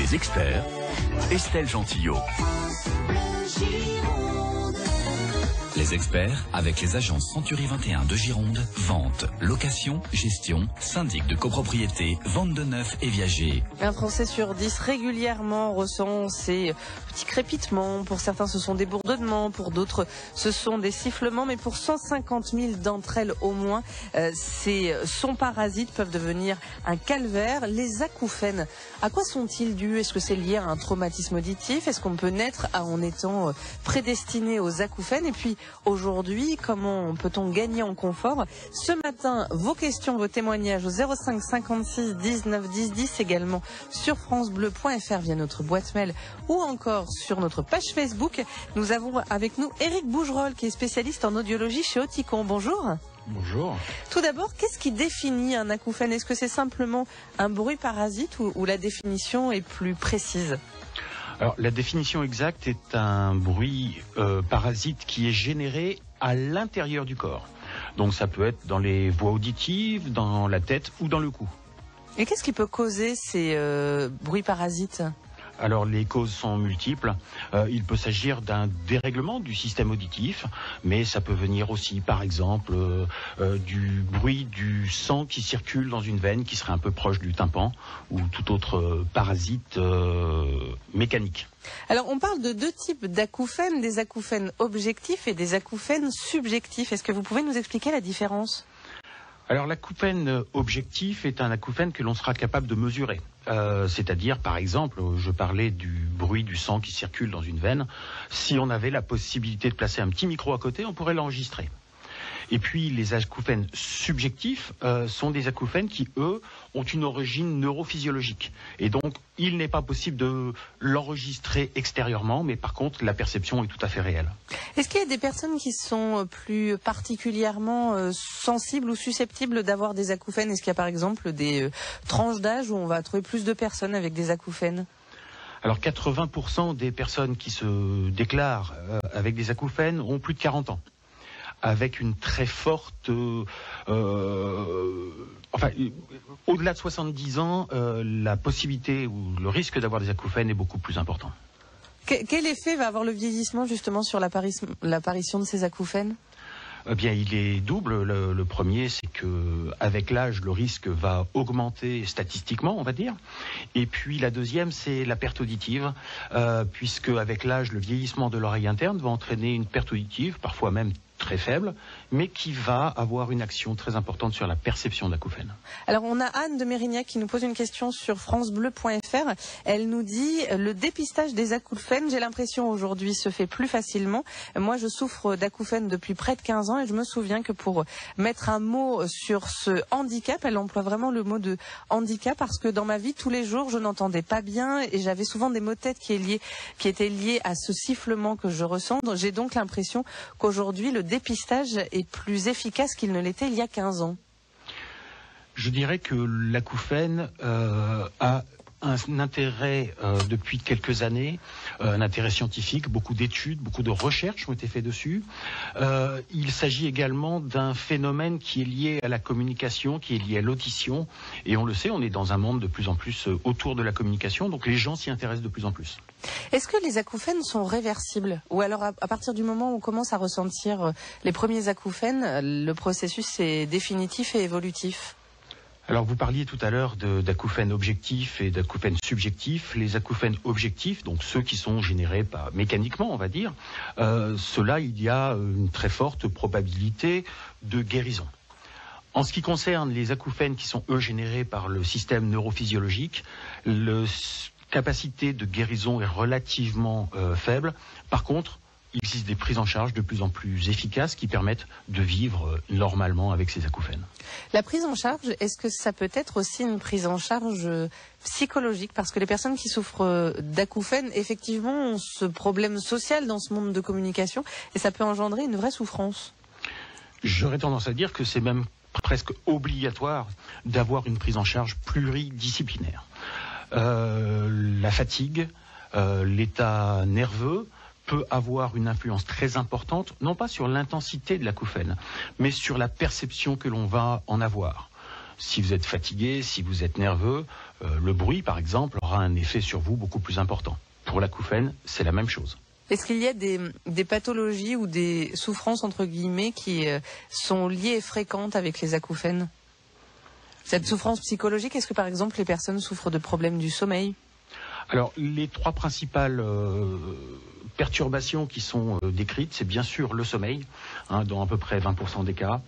Les experts, Estelle Gentillot. Les experts, avec les agences Century 21 de Gironde, vente, location, gestion, syndic de copropriété, vente de neuf et viager. Un Français sur 10 régulièrement ressent ces petits crépitements. Pour certains, ce sont des bourdonnements. Pour d'autres, ce sont des sifflements. Mais pour 150 000 d'entre elles au moins, ces sons parasites peuvent devenir un calvaire. Les acouphènes, à quoi sont-ils dus? Est-ce que c'est lié à un traumatisme auditif? Est-ce qu'on peut naître en étant prédestiné aux acouphènes? Et puis, aujourd'hui, comment peut-on gagner en confort? Ce matin, vos questions, vos témoignages au 05 56 19 10 10, également sur francebleu.fr via notre boîte mail ou encore sur notre page Facebook. Nous avons avec nous Éric Bougerolles qui est spécialiste en audiologie chez Oticon. Bonjour. Bonjour. Tout d'abord, qu'est-ce qui définit un acouphène? Est-ce que c'est simplement un bruit parasite ou la définition est plus précise? Alors, la définition exacte est un bruit parasite qui est généré à l'intérieur du corps. Donc ça peut être dans les voies auditives, dans la tête ou dans le cou. Et qu'est-ce qui peut causer ces bruits parasites? Alors les causes sont multiples. Il peut s'agir d'un dérèglement du système auditif, mais ça peut venir aussi par exemple du bruit du sang qui circule dans une veine qui serait un peu proche du tympan ou tout autre parasite mécanique. Alors on parle de deux types d'acouphènes, des acouphènes objectifs et des acouphènes subjectifs. Est-ce que vous pouvez nous expliquer la différence ? Alors l'acouphène objectif est un acouphène que l'on sera capable de mesurer. C'est-à-dire, par exemple, je parlais du bruit du sang qui circule dans une veine. Si on avait la possibilité de placer un petit micro à côté, on pourrait l'enregistrer. Et puis les acouphènes subjectifs sont des acouphènes qui, eux, ont une origine neurophysiologique. Et donc, il n'est pas possible de l'enregistrer extérieurement, mais par contre, la perception est tout à fait réelle. Est-ce qu'il y a des personnes qui sont plus particulièrement sensibles ou susceptibles d'avoir des acouphènes? Est-ce qu'il y a par exemple des tranches d'âge où on va trouver plus de personnes avec des acouphènes? Alors 80% des personnes qui se déclarent avec des acouphènes ont plus de 40 ans. Avec une très forte... au-delà de 70 ans, la possibilité ou le risque d'avoir des acouphènes est beaucoup plus important. Quel effet va avoir le vieillissement justement sur l'apparition de ces acouphènes ? Eh bien, il est double. Le premier, c'est que avec l'âge, le risque va augmenter statistiquement, on va dire. Et puis la deuxième, c'est la perte auditive, puisque avec l'âge, le vieillissement de l'oreille interne va entraîner une perte auditive, parfois même très faible, mais qui va avoir une action très importante sur la perception d'acouphènes. Alors on a Anne de Mérignac qui nous pose une question sur francebleu.fr. Elle nous dit le dépistage des acouphènes, j'ai l'impression aujourd'hui se fait plus facilement. Moi je souffre d'acouphènes depuis près de 15 ans et je me souviens que pour mettre un mot sur ce handicap, elle emploie vraiment le mot de handicap parce que dans ma vie tous les jours je n'entendais pas bien et j'avais souvent des maux de tête qui étaient liés à ce sifflement que je ressens. J'ai donc l'impression qu'aujourd'hui le dépistage est plus efficace qu'il ne l'était il y a 15 ans. Je dirais que l'acouphène a un intérêt depuis quelques années, un intérêt scientifique, beaucoup d'études, beaucoup de recherches ont été faites dessus. Il s'agit également d'un phénomène qui est lié à la communication, qui est lié à l'audition. Et on le sait, on est dans un monde de plus en plus autour de la communication, donc les gens s'y intéressent de plus en plus. Est-ce que les acouphènes sont réversibles? Ou alors à partir du moment où on commence à ressentir les premiers acouphènes, le processus est définitif et évolutif? Alors vous parliez tout à l'heure d'acouphènes objectifs et d'acouphènes subjectifs. Les acouphènes objectifs, donc ceux qui sont générés mécaniquement, on va dire, ceux-là, il y a une très forte probabilité de guérison. En ce qui concerne les acouphènes qui sont, eux, générés par le système neurophysiologique, la capacité de guérison est relativement faible. Par contre, il existe des prises en charge de plus en plus efficaces qui permettent de vivre normalement avec ces acouphènes. La prise en charge, est-ce que ça peut être aussi une prise en charge psychologique? Parce que les personnes qui souffrent d'acouphènes, effectivement, ont ce problème social dans ce monde de communication et ça peut engendrer une vraie souffrance. J'aurais tendance à dire que c'est même presque obligatoire d'avoir une prise en charge pluridisciplinaire. La fatigue, l'état nerveux, peut avoir une influence très importante, non pas sur l'intensité de l'acouphène, mais sur la perception que l'on va en avoir. Si vous êtes fatigué, si vous êtes nerveux, le bruit, par exemple, aura un effet sur vous beaucoup plus important. Pour l'acouphène, c'est la même chose. Est-ce qu'il y a des pathologies ou des souffrances, entre guillemets, qui sont liées et fréquentes avec les acouphènes? Cette souffrance psychologique, est-ce que par exemple les personnes souffrent de problèmes du sommeil? Alors, les trois principales perturbations qui sont décrites, c'est bien sûr le sommeil, dans à peu près 20% des cas.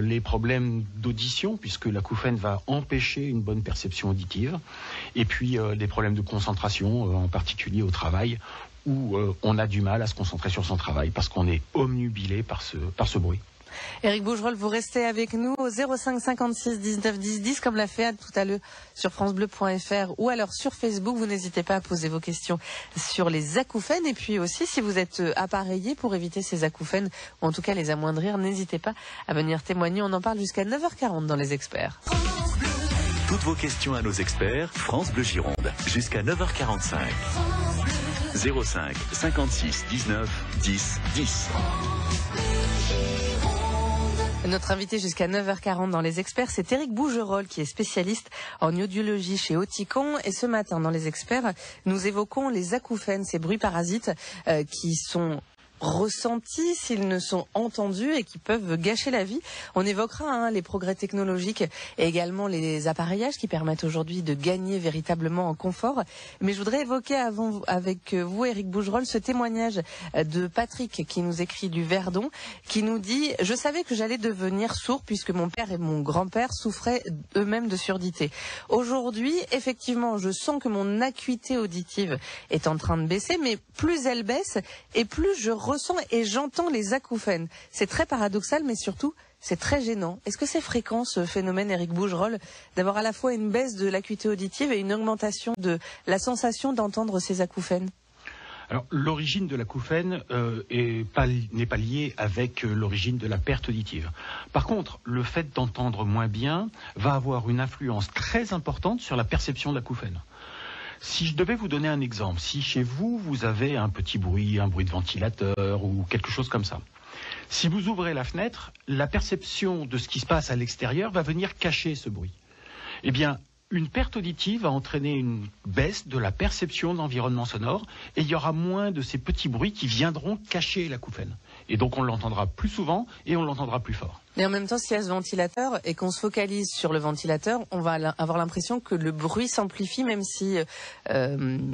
Les problèmes d'audition, puisque l'acouphène va empêcher une bonne perception auditive. Et puis, des problèmes de concentration, en particulier au travail, où on a du mal à se concentrer sur son travail parce qu'on est omnubilé par ce bruit. Éric Bougerol, vous restez avec nous au 05 56 19 10 10 comme l'a fait Anne tout à l'heure sur francebleu.fr ou alors sur Facebook. Vous n'hésitez pas à poser vos questions sur les acouphènes et puis aussi si vous êtes appareillé pour éviter ces acouphènes ou en tout cas les amoindrir, n'hésitez pas à venir témoigner. On en parle jusqu'à 9h40 dans les experts. Toutes vos questions à nos experts, France Bleu Gironde, jusqu'à 9h45. 05 56 19 10 10. Notre invité jusqu'à 9h40 dans les experts, c'est Éric Bougerol qui est spécialiste en audiologie chez Oticon. Et ce matin dans les experts, nous évoquons les acouphènes, ces bruits parasites qui sont ressentis s'ils ne sont entendus et qui peuvent gâcher la vie. On évoquera les progrès technologiques et également les appareillages qui permettent aujourd'hui de gagner véritablement en confort. Mais je voudrais évoquer avec vous, Éric Bougerol, ce témoignage de Patrick qui nous écrit du Verdon, qui nous dit « Je savais que j'allais devenir sourd puisque mon père et mon grand-père souffraient eux-mêmes de surdité. Aujourd'hui, effectivement, je sens que mon acuité auditive est en train de baisser, mais plus elle baisse et plus je ressens et j'entends les acouphènes. C'est très paradoxal, mais surtout, c'est très gênant. Est-ce que c'est fréquent, ce phénomène, Éric Bougerol, d'avoir à la fois une baisse de l'acuité auditive et une augmentation de la sensation d'entendre ces acouphènes? Alors, l'origine de l'acouphène n'est pas liée avec l'origine de la perte auditive. Par contre, le fait d'entendre moins bien va avoir une influence très importante sur la perception de l'acouphène. Si je devais vous donner un exemple, si chez vous, vous avez un petit bruit, un bruit de ventilateur ou quelque chose comme ça, si vous ouvrez la fenêtre, la perception de ce qui se passe à l'extérieur va venir cacher ce bruit. Eh bien, une perte auditive va entraîner une baisse de la perception de l'environnement sonore et il y aura moins de ces petits bruits qui viendront cacher l'acouphène. Et donc on l'entendra plus souvent et on l'entendra plus fort. Et en même temps, s'il y a ce ventilateur et qu'on se focalise sur le ventilateur, on va avoir l'impression que le bruit s'amplifie, même si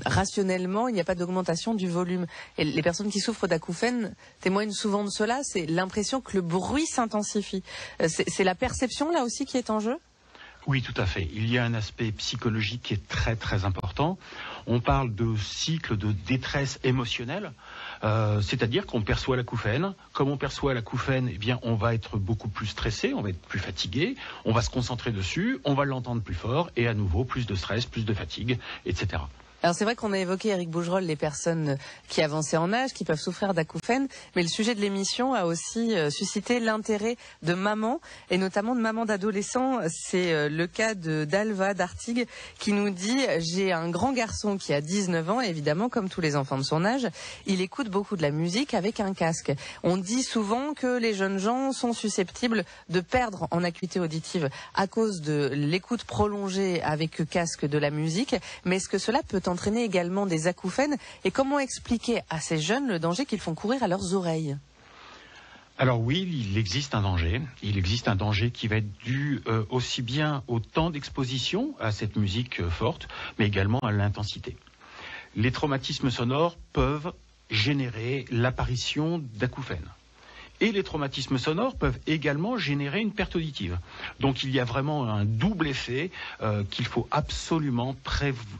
rationnellement, il n'y a pas d'augmentation du volume. Et les personnes qui souffrent d'acouphènes témoignent souvent de cela, c'est l'impression que le bruit s'intensifie. C'est la perception là aussi qui est en jeu ? Oui, tout à fait. Il y a un aspect psychologique qui est très très important. On parle de cycle de détresse émotionnelle, c'est-à-dire qu'on perçoit l'acouphène. Comme on perçoit l'acouphène, eh bien, on va être beaucoup plus stressé, on va être plus fatigué, on va se concentrer dessus, on va l'entendre plus fort et à nouveau plus de stress, plus de fatigue, etc. Alors c'est vrai qu'on a évoqué, Éric Bougerol, les personnes qui avançaient en âge, qui peuvent souffrir d'acouphènes, mais le sujet de l'émission a aussi suscité l'intérêt de mamans, et notamment de mamans d'adolescents. C'est le cas d'Alva d'Artigues qui nous dit « J'ai un grand garçon qui a 19 ans, évidemment, comme tous les enfants de son âge, il écoute beaucoup de la musique avec un casque. On dit souvent que les jeunes gens sont susceptibles de perdre en acuité auditive à cause de l'écoute prolongée avec casque de la musique, mais est-ce que cela peut entraîner également des acouphènes et comment expliquer à ces jeunes le danger qu'ils font courir à leurs oreilles? Alors oui, il existe un danger. Il existe un danger qui va être dû aussi bien au temps d'exposition à cette musique forte, mais également à l'intensité. Les traumatismes sonores peuvent générer l'apparition d'acouphènes. Et les traumatismes sonores peuvent également générer une perte auditive. Donc il y a vraiment un double effet qu'il faut absolument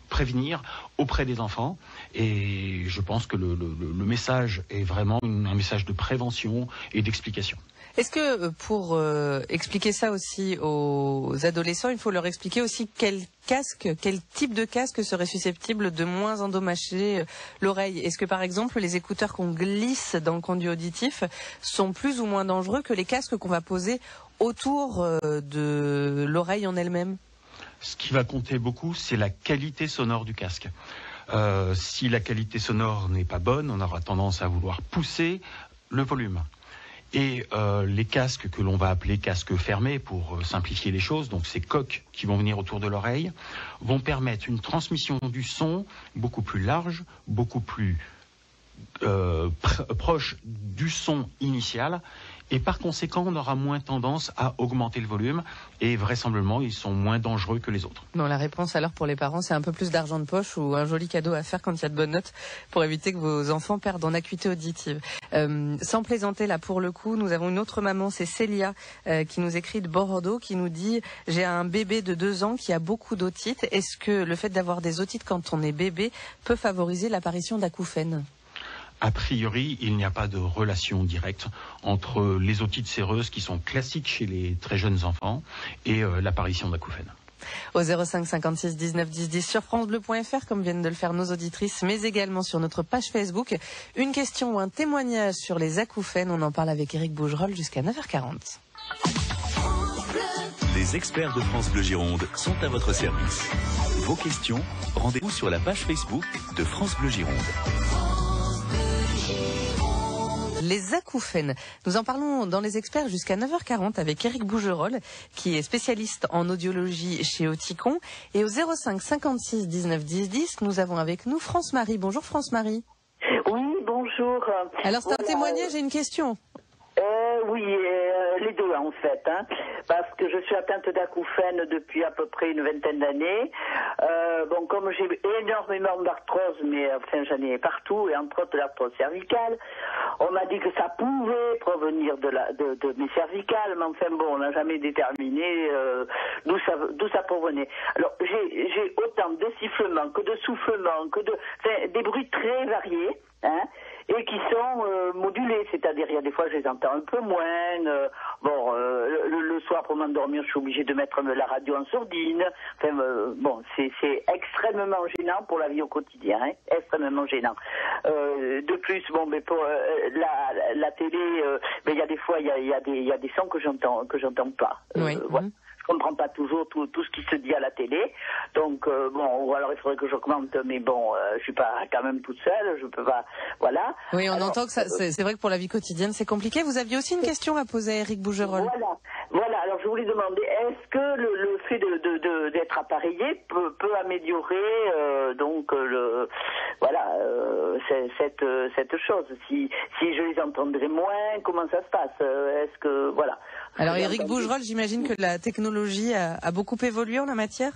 prévenir auprès des enfants. Et je pense que le message est vraiment un message de prévention et d'explication. Est-ce que pour expliquer ça aussi aux adolescents, il faut leur expliquer aussi quel type de casque serait susceptible de moins endommager l'oreille? Est-ce que par exemple les écouteurs qu'on glisse dans le conduit auditif sont plus ou moins dangereux que les casques qu'on va poser autour de l'oreille en elle-même? Ce qui va compter beaucoup, c'est la qualité sonore du casque. Si la qualité sonore n'est pas bonne, on aura tendance à vouloir pousser le volume. Et les casques que l'on va appeler casques fermés pour simplifier les choses, donc ces coques qui vont venir autour de l'oreille, vont permettre une transmission du son beaucoup plus large, beaucoup plus proche du son initial. Et par conséquent, on aura moins tendance à augmenter le volume et vraisemblablement, ils sont moins dangereux que les autres. Bon, la réponse alors pour les parents, c'est un peu plus d'argent de poche ou un joli cadeau à faire quand il y a de bonnes notes pour éviter que vos enfants perdent en acuité auditive. Sans plaisanter là pour le coup, nous avons une autre maman, c'est Célia qui nous écrit de Bordeaux, qui nous dit « J'ai un bébé de 2 ans qui a beaucoup d'otites. Est-ce que le fait d'avoir des otites quand on est bébé peut favoriser l'apparition d'acouphènes ?» A priori, il n'y a pas de relation directe entre les otites séreuses qui sont classiques chez les très jeunes enfants et l'apparition d'acouphènes. Au 05 56 19 10 10 sur francebleu.fr, comme viennent de le faire nos auditrices, mais également sur notre page Facebook. Une question ou un témoignage sur les acouphènes, on en parle avec Éric Bougerolles jusqu'à 9h40. Les experts de France Bleu Gironde sont à votre service. Vos questions, rendez-vous sur la page Facebook de France Bleu Gironde. Les acouphènes. Nous en parlons dans les experts jusqu'à 9h40 avec Éric Bougerolles, qui est spécialiste en audiologie chez Oticon. Et au 05 56 19 10 10, nous avons avec nous France-Marie. Bonjour France-Marie. Oui, bonjour. Alors c'est un témoignage et une question. Oui, les deux en fait, hein, parce que je suis atteinte d'acouphènes depuis à peu près une vingtaine d'années. Bon, comme j'ai énormément d'arthrose, mais enfin j'en ai partout, et entre autres l'arthrose cervicale, on m'a dit que ça pouvait provenir de mes cervicales, mais enfin bon, on n'a jamais déterminé d'où ça provenait. Alors j'ai autant de sifflements que de soufflements, des bruits très variés, hein, et qui sont modulés, c'est-à-dire il y a des fois je les entends un peu moins. Le soir pour m'endormir, je suis obligée de mettre la radio en sourdine. Enfin, bon, c'est extrêmement gênant pour la vie au quotidien, hein, extrêmement gênant. De plus, bon, mais pour la télé, mais il y a des fois il y a des sons que j'entends pas. Oui. Voilà. Je comprends pas toujours tout ce qui se dit à la télé, donc bon, ou alors il faudrait que j'augmente, mais bon, je suis pas quand même toute seule, je peux pas, voilà. Oui, on entend que c'est vrai que pour la vie quotidienne c'est compliqué. Vous aviez aussi une question à poser à Éric Bougerolles. Voilà. Alors je voulais demander, est-ce que le fait d'être appareillé peut améliorer cette chose, si je les entendrais moins, comment ça se passe, est-ce que voilà. Alors Éric Bougerolles, j'imagine que la technologie a beaucoup évolué en la matière.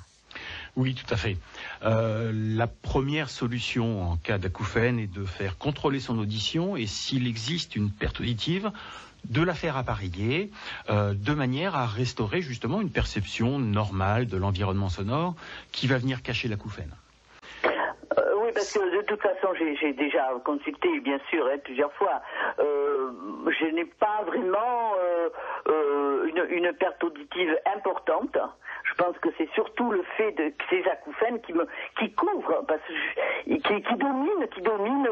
Oui, tout à fait. La première solution en cas d'acouphène est de faire contrôler son audition et s'il existe une perte auditive, de la faire appareiller de manière à restaurer justement une perception normale de l'environnement sonore qui va venir cacher l'acouphène. Oui, parce que de toute façon, j'ai déjà consulté, bien sûr, plusieurs fois. Je n'ai pas vraiment une perte auditive importante. Je pense que c'est surtout le fait de ces acouphènes qui couvrent, parce que qui domine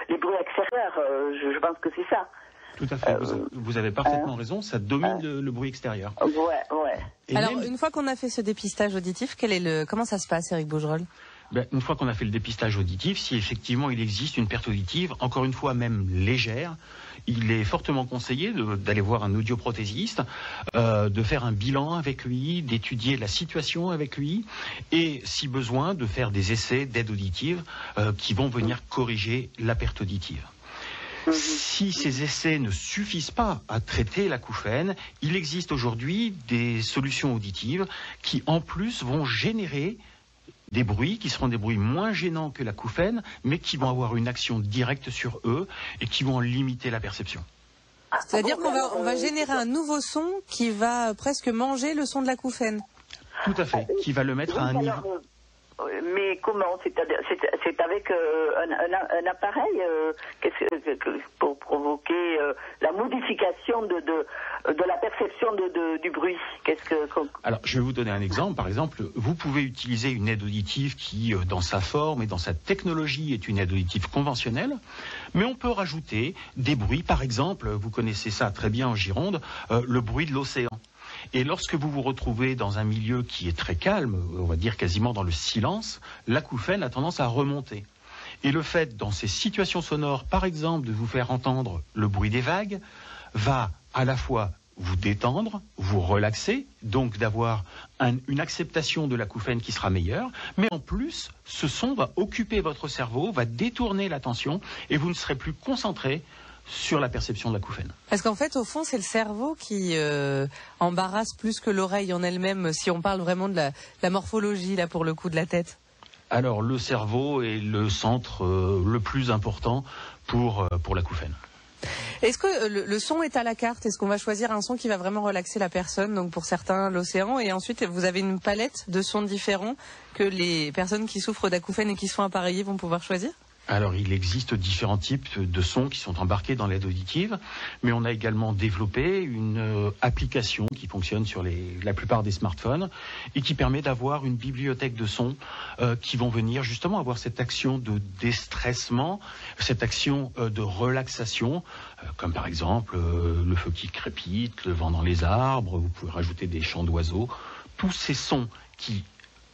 les bruits extérieurs. Je pense que c'est ça. Tout à fait, vous avez parfaitement raison, ça domine le bruit extérieur. Ouais. Et alors, une fois qu'on a fait ce dépistage auditif, comment ça se passe, Éric Bougerolles ? Une fois qu'on a fait le dépistage auditif, si effectivement il existe une perte auditive, encore une fois même légère, il est fortement conseillé d'aller voir un audioprothésiste, de faire un bilan avec lui, d'étudier la situation avec lui et, si besoin, de faire des essais d'aide auditive qui vont venir corriger la perte auditive. Si ces essais ne suffisent pas à traiter l'acouphène, il existe aujourd'hui des solutions auditives qui, en plus, vont générer des bruits qui seront des bruits moins gênants que l'acouphène, mais qui vont avoir une action directe sur eux et qui vont en limiter la perception. C'est-à-dire qu'on va générer un nouveau son qui va presque manger le son de l'acouphène. Tout à fait, qui va le mettre à un niveau. Mais comment? C'est avec un appareil pour provoquer la modification de la perception du bruit. Alors, je vais vous donner un exemple. Par exemple, vous pouvez utiliser une aide auditive qui, dans sa forme et dans sa technologie, est une aide auditive conventionnelle, mais on peut rajouter des bruits. Par exemple, vous connaissez ça très bien en Gironde, le bruit de l'océan. Et lorsque vous vous retrouvez dans un milieu qui est très calme, on va dire quasiment dans le silence, l'acouphène a tendance à remonter. Et le fait, dans ces situations sonores, par exemple, de vous faire entendre le bruit des vagues, va à la fois vous détendre, vous relaxer, donc d'avoir une acceptation de l'acouphène qui sera meilleure, mais en plus, ce son va occuper votre cerveau, va détourner l'attention et vous ne serez plus concentré sur la perception de l'acouphène. Parce qu'en fait, au fond, c'est le cerveau qui embarrasse plus que l'oreille en elle-même, si on parle vraiment de la morphologie, là, pour le coup, de la tête. Alors, le cerveau est le centre le plus important pour l'acouphène. Est-ce que le son est à la carte? Est-ce qu'on va choisir un son qui va vraiment relaxer la personne? Donc pour certains, l'océan. Et ensuite, vous avez une palette de sons différents que les personnes qui souffrent d'acouphènes et qui sont appareillées vont pouvoir choisir? Alors, il existe différents types de sons qui sont embarqués dans l'aide auditive, mais on a également développé une application qui fonctionne sur la plupart des smartphones et qui permet d'avoir une bibliothèque de sons qui vont venir justement avoir cette action de déstressement, cette action de relaxation, comme par exemple le feu qui crépite, le vent dans les arbres, vous pouvez rajouter des chants d'oiseaux, tous ces sons qui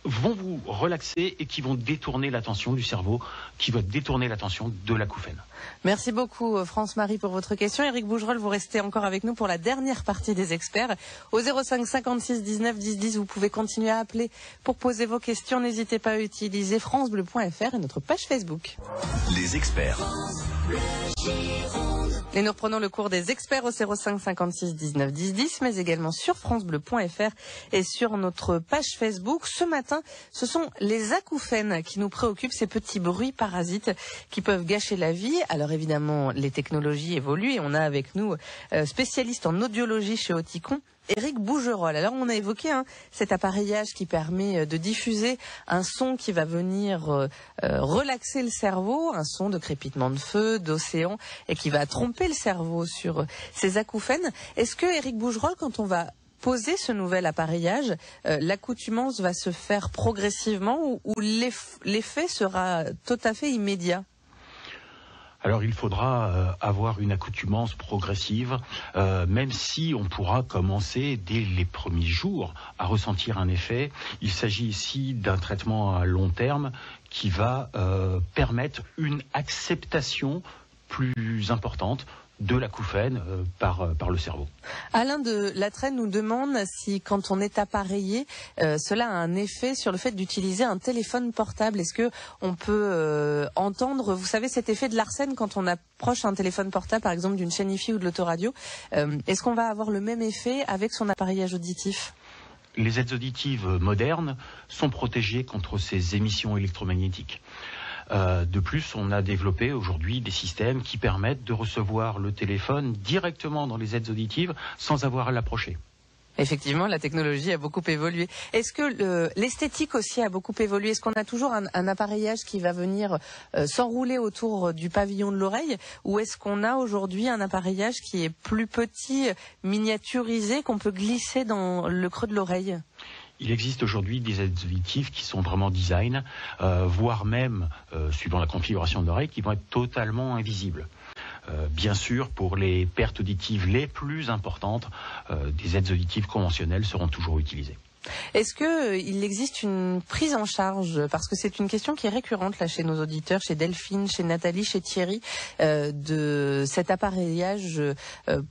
vont vous relaxer et qui vont détourner l'attention du cerveau, qui va détourner l'attention de l'acouphène. Merci beaucoup France-Marie pour votre question. Éric Bougerolles, vous restez encore avec nous pour la dernière partie des experts. Au 05 56 19 10 10, vous pouvez continuer à appeler pour poser vos questions. N'hésitez pas à utiliser francebleu.fr et notre page Facebook. Les experts. Et nous reprenons le cours des experts au 05 56 19 10 10, mais également sur francebleu.fr et sur notre page Facebook. Ce matin, ce sont les acouphènes qui nous préoccupent, ces petits bruits parasites qui peuvent gâcher la vie. Alors évidemment, les technologies évoluent et on a avec nous spécialiste en audiologie chez Oticon, Éric Bougerolles. Alors on a évoqué cet appareillage qui permet de diffuser un son qui va venir relaxer le cerveau, un son de crépitement de feu, d'océan, et qui va tromper le cerveau sur ces acouphènes. Est-ce que Éric Bougerolles, quand on va poser ce nouvel appareillage, l'accoutumance va se faire progressivement ou l'effet sera tout à fait immédiat? Alors il faudra avoir une accoutumance progressive, même si on pourra commencer dès les premiers jours à ressentir un effet. Il s'agit ici d'un traitement à long terme qui va permettre une acceptation plus importante de l'acouphène par le cerveau. Alain de Latresne nous demande si, quand on est appareillé, cela a un effet sur le fait d'utiliser un téléphone portable. Est-ce que on peut entendre, vous savez, cet effet de Larsen quand on approche un téléphone portable, par exemple d'une chaîne IFI ou de l'autoradio, est-ce qu'on va avoir le même effet avec son appareillage auditif? Les aides auditives modernes sont protégées contre ces émissions électromagnétiques. De plus, on a développé aujourd'hui des systèmes qui permettent de recevoir le téléphone directement dans les aides auditives sans avoir à l'approcher. Effectivement, la technologie a beaucoup évolué. Est-ce que l'esthétique aussi a beaucoup évolué? Est-ce qu'on a toujours un appareillage qui va venir s'enrouler autour du pavillon de l'oreille? Ou est-ce qu'on a aujourd'hui un appareillage qui est plus petit, miniaturisé, qu'on peut glisser dans le creux de l'oreille? Il existe aujourd'hui des aides auditives qui sont vraiment design, voire même, suivant la configuration de l'oreille, qui vont être totalement invisibles. Bien sûr, pour les pertes auditives les plus importantes, des aides auditives conventionnelles seront toujours utilisées. Est-ce qu'il existe une prise en charge, parce que c'est une question qui est récurrente là chez nos auditeurs, chez Delphine, chez Nathalie, chez Thierry, de cet appareillage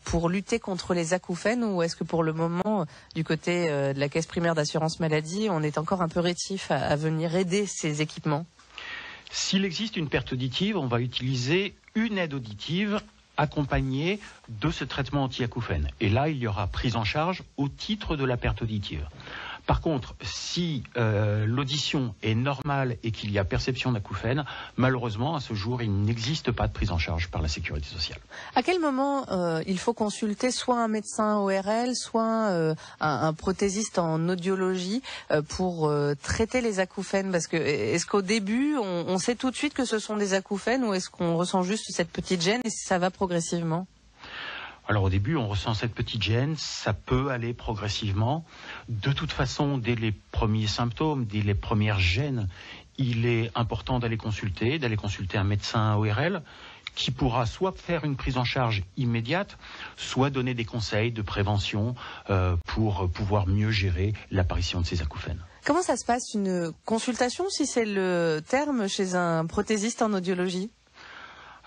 pour lutter contre les acouphènes, ou est-ce que pour le moment, du côté de la caisse primaire d'assurance maladie, on est encore un peu rétif à venir aider ces équipements? S'il existe une perte auditive, on va utiliser une aide auditive accompagnée de ce traitement anti-acouphène. Et là, il y aura prise en charge au titre de la perte auditive. Par contre, si l'audition est normale et qu'il y a perception d'acouphène, malheureusement, à ce jour, il n'existe pas de prise en charge par la sécurité sociale. À quel moment il faut consulter soit un médecin ORL, soit un prothésiste en audiologie pour traiter les acouphènes? Parce que est-ce qu'au début, on sait tout de suite que ce sont des acouphènes, ou est-ce qu'on ressent juste cette petite gêne et ça va progressivement? Alors au début, on ressent cette petite gêne, ça peut aller progressivement. De toute façon, dès les premiers symptômes, dès les premières gênes, il est important d'aller consulter un médecin ORL qui pourra soit faire une prise en charge immédiate, soit donner des conseils de prévention pour pouvoir mieux gérer l'apparition de ces acouphènes. Comment ça se passe, une consultation, si c'est le terme, chez un prothésiste en audiologie?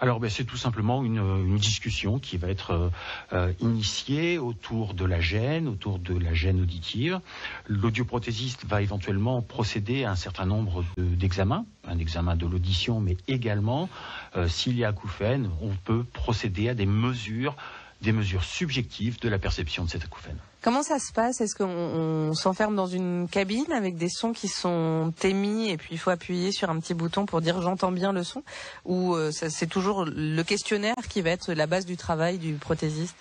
Alors c'est tout simplement une discussion qui va être initiée autour de la gêne auditive. L'audioprothésiste va éventuellement procéder à un certain nombre d'examens, un examen de l'audition, mais également, s'il y a acouphène, on peut procéder à des mesures subjectives de la perception de cet acouphène. Comment ça se passe? Est-ce qu'on s'enferme dans une cabine avec des sons qui sont émis et puis il faut appuyer sur un petit bouton pour dire j'entends bien le son? Ou c'est toujours le questionnaire qui va être la base du travail du prothésiste?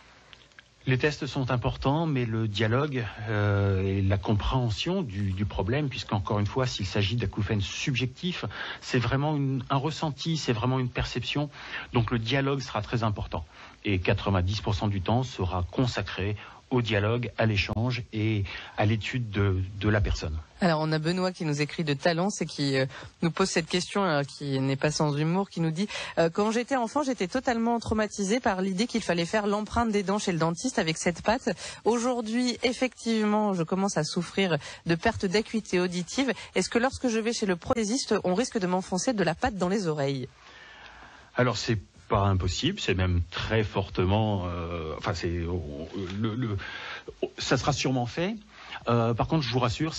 Les tests sont importants, mais le dialogue et la compréhension du problème, puisqu'encore une fois, s'il s'agit d'acouphènes subjectifs, c'est vraiment un ressenti, c'est vraiment une perception. Donc le dialogue sera très important. Et 90% du temps sera consacré au dialogue, à l'échange et à l'étude de la personne. Alors on a Benoît qui nous écrit de Talence et qui nous pose cette question qui n'est pas sans humour, qui nous dit quand j'étais enfant, j'étais totalement traumatisé par l'idée qu'il fallait faire l'empreinte des dents chez le dentiste avec cette patte. Aujourd'hui, effectivement, je commence à souffrir de perte d'acuité auditive. Est-ce que lorsque je vais chez le prothésiste, on risque de m'enfoncer de la patte dans les oreilles? Alors c'est pas impossible, c'est même très fortement. Ça sera sûrement fait. Par contre, je vous rassure,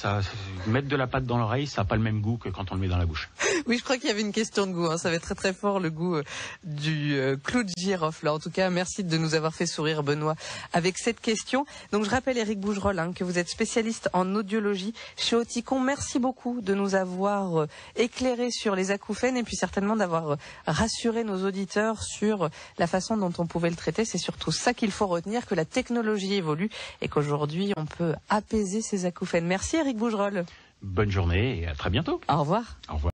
mettre de la pâte dans l'oreille, ça n'a pas le même goût que quand on le met dans la bouche. Oui, je crois qu'il y avait une question de goût. Ça va être très très fort le goût du clou de girofle. En tout cas, merci de nous avoir fait sourire, Benoît, avec cette question. Donc, je rappelle, Éric Bougerolles, que vous êtes spécialiste en audiologie chez Oticon. Merci beaucoup de nous avoir éclairé sur les acouphènes et puis certainement d'avoir rassuré nos auditeurs sur la façon dont on pouvait le traiter. C'est surtout ça qu'il faut retenir, que la technologie évolue et qu'aujourd'hui, on peut apaiser ces acouphènes. Merci, Éric Bougerolles. Bonne journée et à très bientôt. Au revoir. Au revoir.